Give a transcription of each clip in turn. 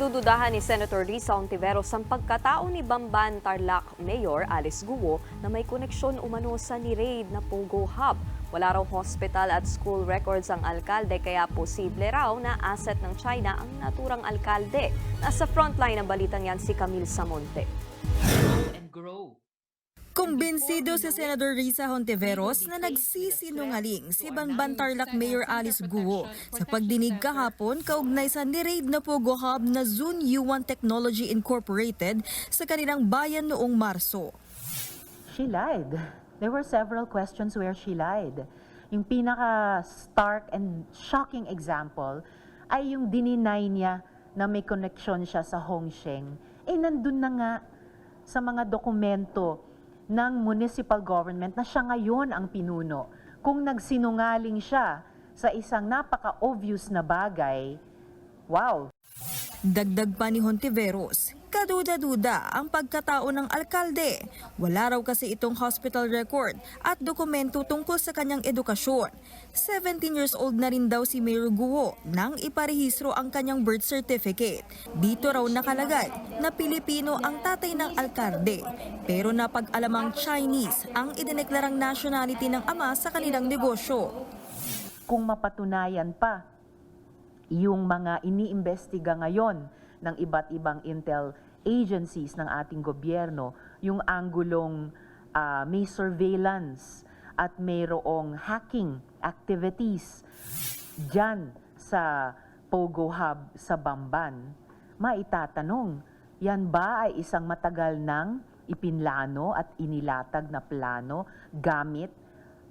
Pinagdududahan ni Senator Risa Hontiveros ang pagkatao ni Bamban Tarlac Mayor Alice Guo na may koneksyon umano sa ni-raid na Pogo Hub. Wala raw hospital at school records ang alkalde kaya posible raw na asset ng China ang naturang alkalde. Nasa frontline ng balitang yan si Camille Samonte. Kumbinsido si Senator Risa Hontiveros na nagsisinungaling si Bamban Tarlac Mayor Alice Guo sa pagdinig kahapon kaugnay sa ni-raid na Pogo Hub na Zun Yuan Technology Incorporated sa kanilang bayan noong Marso. She lied. There were several questions where she lied. Yung pinaka-stark and shocking example ay yung dininay niya na may connection siya sa Hongsheng. Nandun na nga sa mga dokumento ng municipal government na siya ngayon ang pinuno. Kung nagsinungaling siya sa isang napaka-obvious na bagay, wow! Dagdag pa ni Hontiveros, kaduda-duda ang pagkatao ng alkalde. Wala raw kasi itong hospital record at dokumento tungkol sa kanyang edukasyon. 17 years old na rin daw si Mayor Guo nang iparehistro ang kanyang birth certificate. Dito raw nakalagay na Pilipino ang tatay ng alkalde. Pero napag-alamang Chinese ang idineklarang nationality ng ama sa kanilang negosyo. Kung mapatunayan pa yung mga iniimbestiga ngayon ng iba't ibang intel agencies ng ating gobyerno, yung anggulong may surveillance at mayroong hacking activities dyan sa Pogo Hub sa Bamban, maitatanong, yan ba ay isang matagal nang ipinlano at inilatag na plano gamit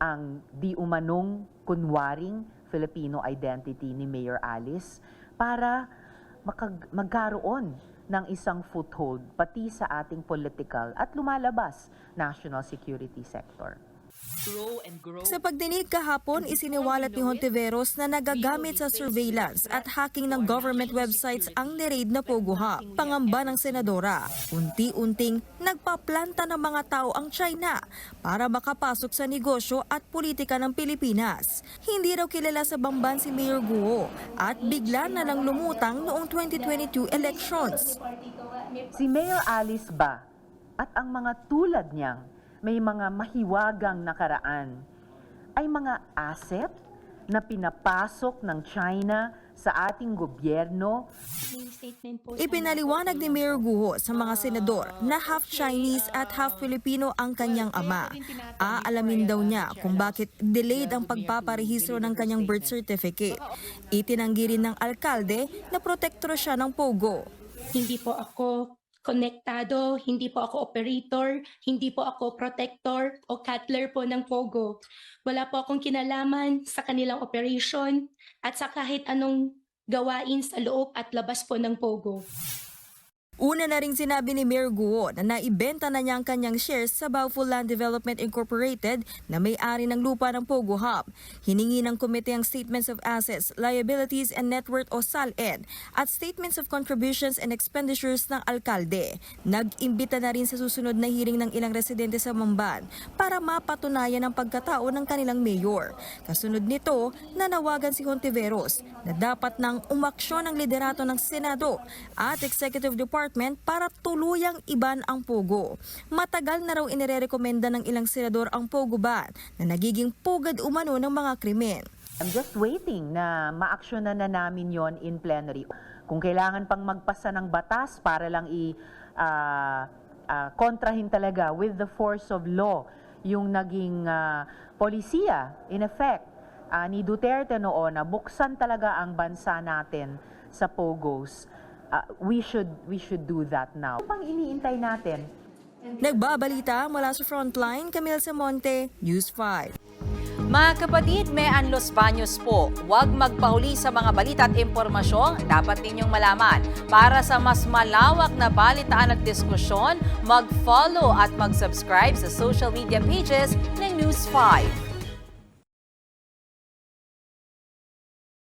ang di umanong kunwaring Filipino identity ni Mayor Alice para magkaroon ng isang foothold pati sa ating political at lumalabas national security sector. Sa pagdinig kahapon, isiniwalat ni Hontiveros na nagagamit sa surveillance at hacking ng government websites ang ni-raid na Pogo Hub. Pangamba ng senadora, unti-unting nagpaplanta ng mga tao ang China para makapasok sa negosyo at politika ng Pilipinas. Hindi raw kilala sa Bamban si Mayor Guo at bigla na lang lumutang noong 2022 elections. Si Mayor Alice ba at ang mga tulad niyang may mga mahiwagang nakaraan ay mga asset na pinapasok ng China sa ating gobyerno. Ipinaliwanag ni Mayor Guo sa mga senador na half Chinese at half Filipino ang kanyang ama. Aalamin daw niya kung bakit delayed ang pagpaparehistro ng kanyang birth certificate. Itinanggi rin ng alkalde na protektoro siya ng Pogo. Hindi po ako konektado, hindi po ako operator, hindi po ako protector o cutler po ng Pogo. Wala po akong kinalaman sa kanilang operation at sa kahit anong gawain sa loob at labas po ng Pogo. Una na ring sinabi ni Mayor Guo na naibenta na niya ang kanyang shares sa Baofu Land Development Incorporated na may-ari ng lupa ng Pogo Hub. Hiningi ng komite ang Statements of Assets, Liabilities and Net Worth o SALN at Statements of Contributions and Expenditures ng alkalde. Nag-imbita na rin sa susunod na hearing ng ilang residente sa Bamban para mapatunayan ang pagkatao ng kanilang mayor. Kasunod nito, nanawagan si Hontiveros na dapat nang umaksyon ang liderato ng Senado at Executive Department para tuluyang iban ang Pogo. Matagal na raw inirekomenda ng ilang senador ang Pogo ban na nagiging pugad umano ng mga krimen. I'm just waiting na maaksyonan na namin yon in plenary. Kung kailangan pang magpasa ng batas para lang kontrahin talaga with the force of law yung naging polisiya, in effect, ni Duterte noon na buksan talaga ang bansa natin sa Pogos. We should do that now. Ano pang iniintay natin? Nagbabalita mula sa Frontline, Camille Samonte, News 5. Mga kapatid, may Los Baños po. Huwag magpahuli sa mga balita at impormasyong dapat ninyong malaman. Para sa mas malawak na balitaan at diskusyon, mag-follow at mag-subscribe sa social media pages ng News 5.